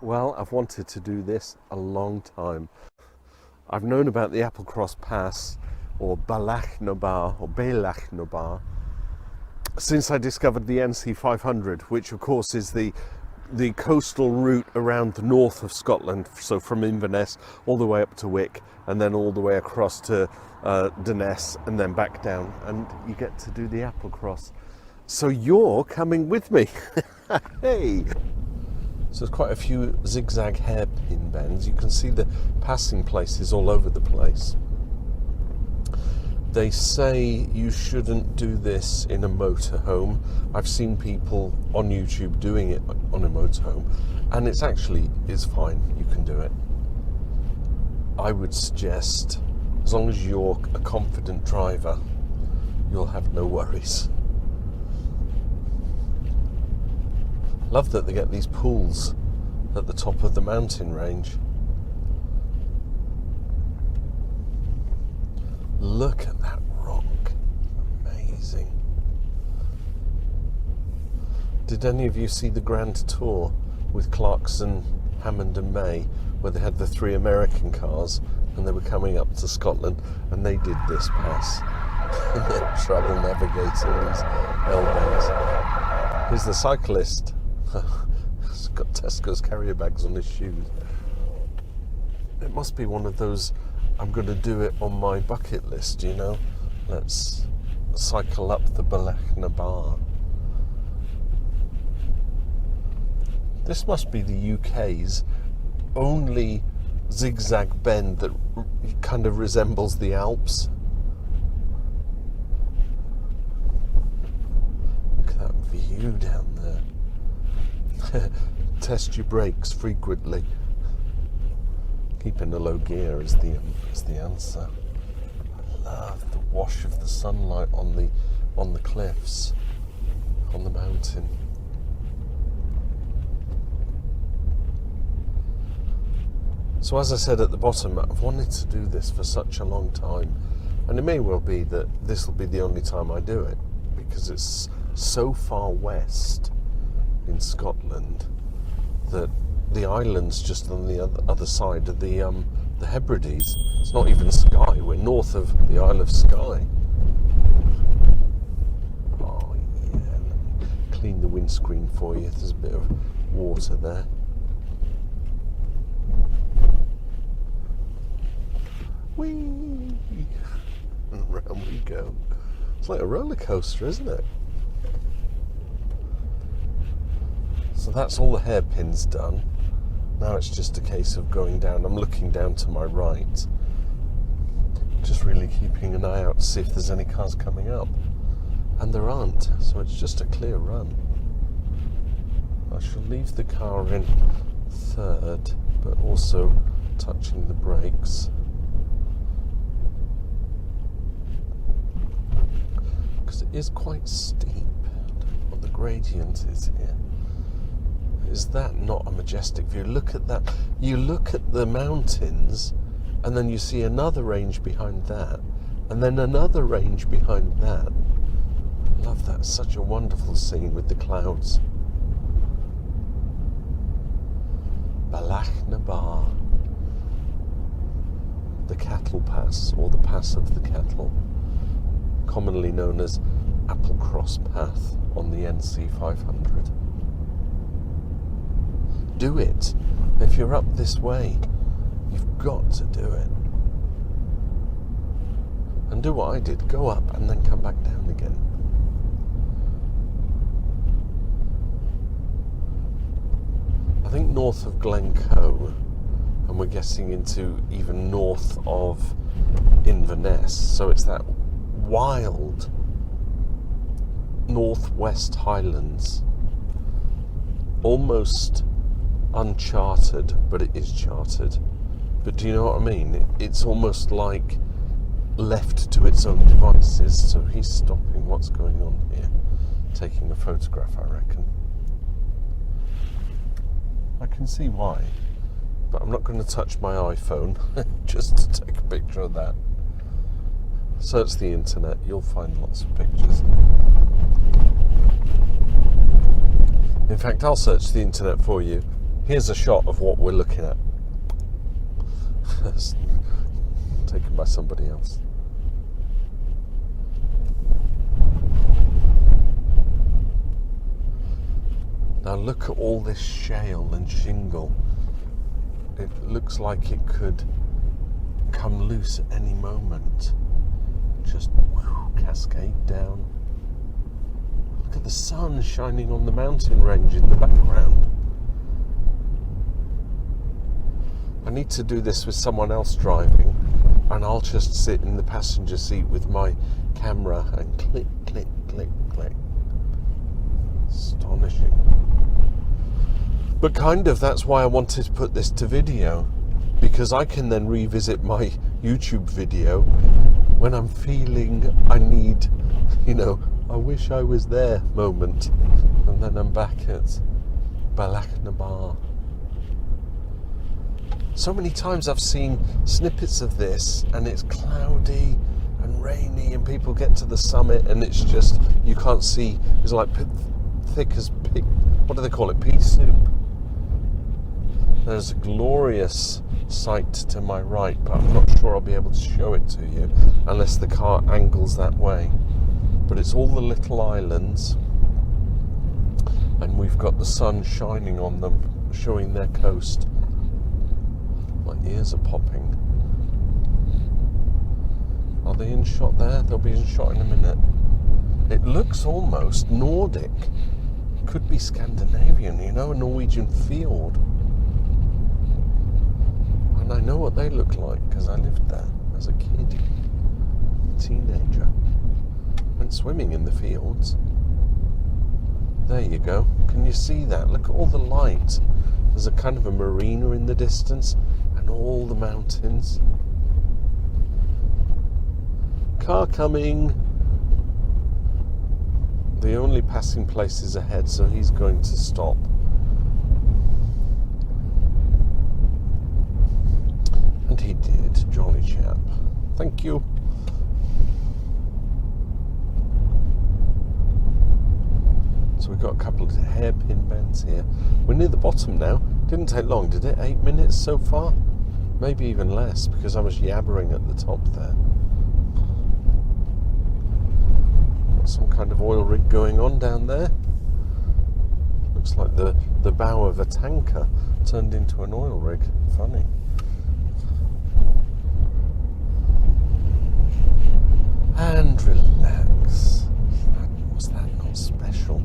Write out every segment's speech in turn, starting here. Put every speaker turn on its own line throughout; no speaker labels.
Well, I've wanted to do this a long time. I've known about the Applecross Pass, or Bealach since I discovered the NC 500, which of course is the coastal route around the north of Scotland, so from Inverness all the way up to Wick, and then all the way across to Durness, and then back down, and you get to do the Applecross. So you're coming with me. Hey! So there's quite a few zigzag hairpin bends. You can see the passing places all over the place. They say you shouldn't do this in a motorhome. I've seen people on YouTube doing it on a motorhome, and it's fine. You can do it. I would suggest, as long as you're a confident driver, you'll have no worries. Love that they get these pools at the top of the mountain range. Look at that rock. Amazing. Did any of you see the Grand Tour with Clarkson, Hammond and May, where they had the 3 American cars and they were coming up to Scotland and they did this pass? And they're trouble navigating these L-bends. Here's the cyclist. He's got Tesco's carrier bags on his shoes. It must be one of those, I'm going to do it on my bucket list, you know. Let's cycle up the Bealach. This must be the UK's only zigzag bend that kind of resembles the Alps. Look at that view down there. Test your brakes frequently. Keeping a low gear is the answer. I love the wash of the sunlight on the cliffs, on the mountain. So as I said at the bottom, I've wanted to do this for such a long time, and it may well be that this will be the only time I do it, because it's so far west in Scotland that the island's just on the other side of the Hebrides. It's not even Skye. We're north of the Isle of Skye. Oh yeah, let me clean the windscreen for you. There's a bit of water there. Whee! And around we go. It's like a roller coaster, isn't it? So that's all the hairpins done. Now it's just a case of going down. I'm looking down to my right, just really keeping an eye out to see if there's any cars coming up. And there aren't, so it's just a clear run. I shall leave the car in third, but also touching the brakes. Because it is quite steep. I don't know what the gradient is here. Is that not a majestic view? Look at that. You look at the mountains, and then you see another range behind that, and then another range behind that. I love that. Such a wonderful scene with the clouds. Bealach, the Cattle Pass, or the Pass of the Cattle, commonly known as Applecross Pass on the NC 500. Do it. If you're up this way, you've got to do it. And do what I did, go up and then come back down again. I think north of Glencoe, and we're getting into even north of Inverness, so it's that wild northwest highlands, almost uncharted, but it is charted. But do you know what I mean? It's almost like left to its own devices. So he's stopping. What's going on here? Taking a photograph, I reckon. I can see why, but I'm not going to touch my iPhone just to take a picture of that. Search the internet, you'll find lots of pictures. In fact, I'll search the internet for you Here's a shot of what we're looking at. Taken by somebody else. Now look at all this shale and shingle. It looks like it could come loose at any moment. Just cascade down. Look at the sun shining on the mountain range in the background. I need to do this with someone else driving, and I'll just sit in the passenger seat with my camera and click, click, click, click. Astonishing. But kind of, that's why I wanted to put this to video, because I can then revisit my YouTube video when I'm feeling I need, I wish I was there moment. And then I'm back at Bealach. So many times I've seen snippets of this and it's cloudy and rainy and people get to the summit and it's just, you can't see, it's like thick as pig, what do they call it, pea soup. There's a glorious sight to my right, but I'm not sure I'll be able to show it to you unless the car angles that way. But it's all the little islands and we've got the sun shining on them, showing their coast. My ears are popping. Are they in shot there? They'll be in shot in a minute. It looks almost Nordic. Could be Scandinavian, a Norwegian fjord. And I know what they look like because I lived there as a kid, teenager. Went swimming in the fields. There you go. Can you see that? Look at all the light. There's a kind of a marina in the distance and all the mountains. Car coming. The only passing place is ahead, so he's going to stop. And he did, jolly chap. Thank you. So we've got a couple of hairpin bends here. We're near the bottom now. Didn't take long, did it? 8 minutes so far? Maybe even less, because I was yabbering at the top there. Got some kind of oil rig going on down there. Looks like the bow of a tanker turned into an oil rig. Funny. And relax. Was that not special?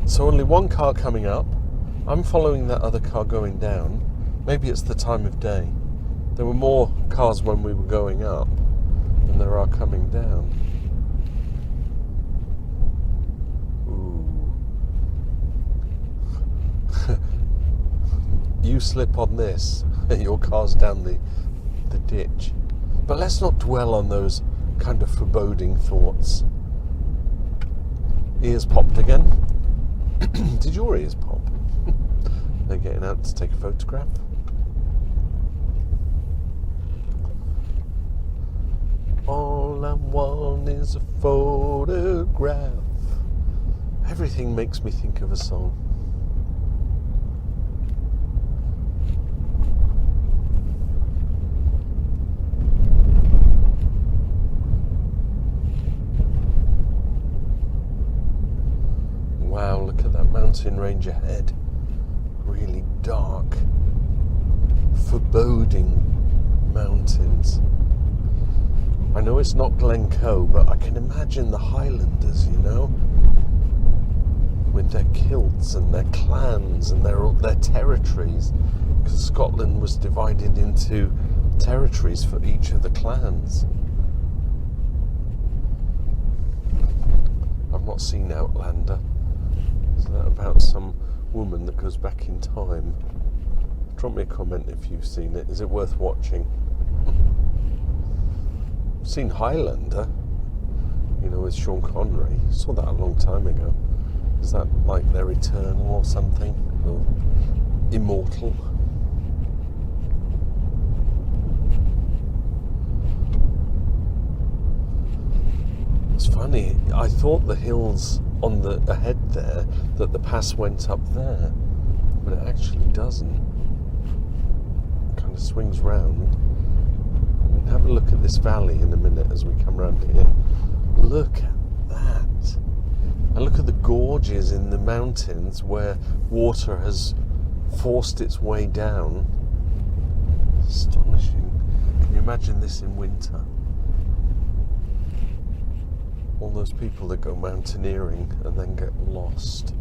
So only one car coming up. I'm following that other car going down. Maybe it's the time of day. There were more cars when we were going up than there are coming down. Ooh. You slip on this, your car's down the ditch. But let's not dwell on those kind of foreboding thoughts. Ears popped again. Did your ears pop? They're getting out to take a photograph. All I want is a photograph. Everything makes me think of a song. Wow, look at that mountain range ahead. Really dark, foreboding mountains. I know it's not Glencoe, but I can imagine the Highlanders, with their kilts and their clans and their territories, because Scotland was divided into territories for each of the clans. I've not seen Outlander. Is that about some woman that goes back in time? Drop me a comment if you've seen it. Is it worth watching? I've seen Highlander, with Sean Connery. Saw that a long time ago. Is that like they're eternal or something? Or immortal? It's funny, I thought the hills on the ahead there, that the pass went up there, but it actually doesn't. It kind of swings round. I mean, have a look at this valley in a minute as we come round here. Look at that. And look at the gorges in the mountains where water has forced its way down. Astonishing. Can you imagine this in winter? All those people that go mountaineering and then get lost.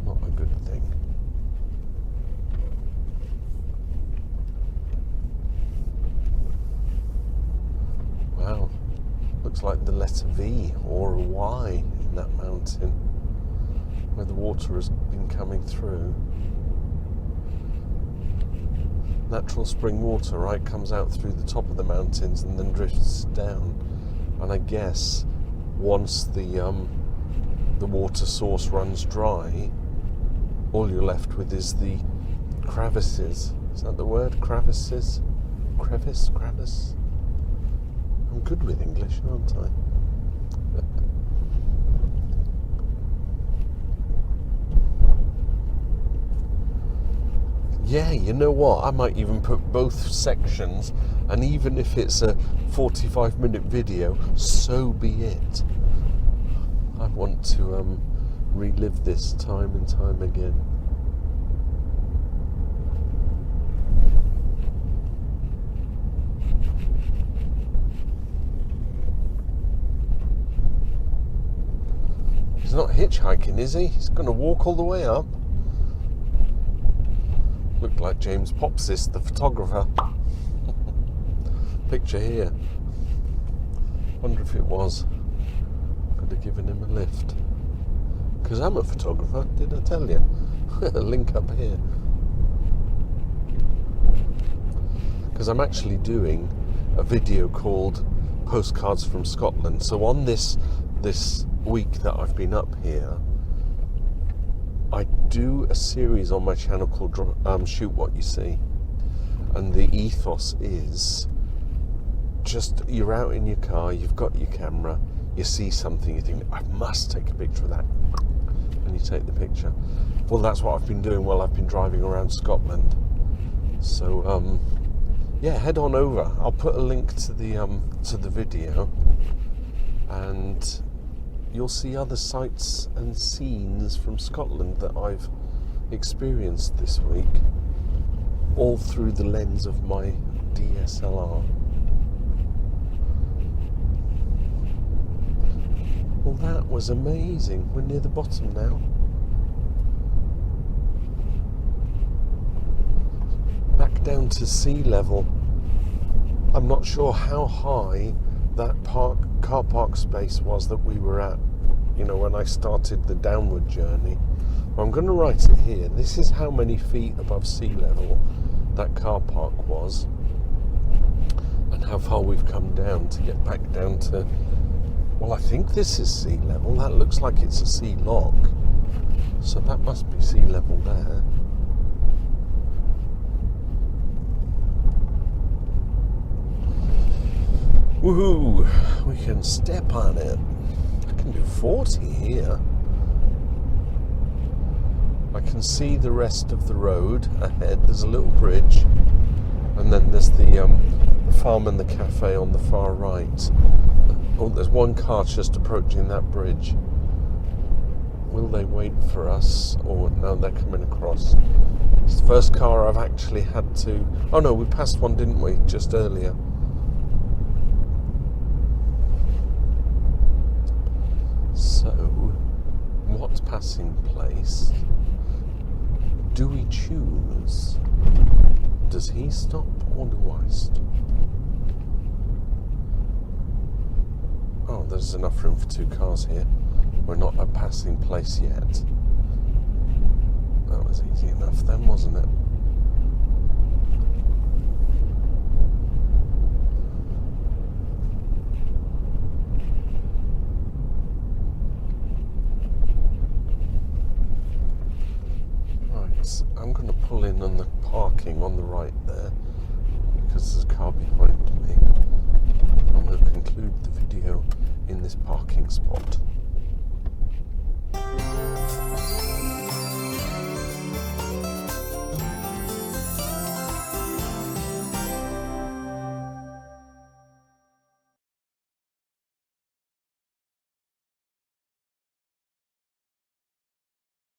Not a good thing. Wow. Looks like the letter V or a Y in that mountain where the water has been coming through. Natural spring water, right, comes out through the top of the mountains and then drifts down. And I guess once the water source runs dry, all you're left with is the crevices. Is that the word? Crevices? Crevice? Crevice? I'm good with English, aren't I? Yeah, you know what? I might even put both sections, and even if it's a 45-minute video, so be it. I want to relive this time and time again. He's not hitchhiking, is he? He's going to walk all the way up. Looked like James Popsis, the photographer. Picture here. Wonder if it was. Could have given him a lift. Because I'm a photographer, did I tell you? Link up here. Because I'm actually doing a video called Postcards from Scotland. So on this week that I've been up here, I do a series on my channel called Shoot What You See, and the ethos is just you're out in your car, you've got your camera, you see something, you think, I must take a picture of that, and you take the picture. Well, that's what I've been doing while I've been driving around Scotland. So yeah, head on over. I'll put a link to the video, and you'll see other sights and scenes from Scotland that I've experienced this week, all through the lens of my DSLR. Well, that was amazing. We're near the bottom now. Back down to sea level. I'm not sure how high that car park space was that we were at, you know, when I started the downward journey. I'm going to write it here. This is how many feet above sea level that car park was, and how far we've come down to get back down to, well, I think this is sea level. That looks like it's a sea lock, so that must be sea level there. Woohoo! We can step on it. I can do 40 here. I can see the rest of the road ahead. There's a little bridge, and then there's the farm and the cafe on the far right. Oh, there's one car just approaching that bridge. Will they wait for us? Or no, they're coming across. It's the first car I've actually had to... Oh no, we passed one, didn't we, just earlier? So, what passing place do we choose? Does he stop or do I stop? Oh, there's enough room for two cars here. We're not a passing place yet. That was easy enough then, wasn't it? I'm going to pull in on the parking on the right there because there's a car behind me. I'm going to conclude the video in this parking spot.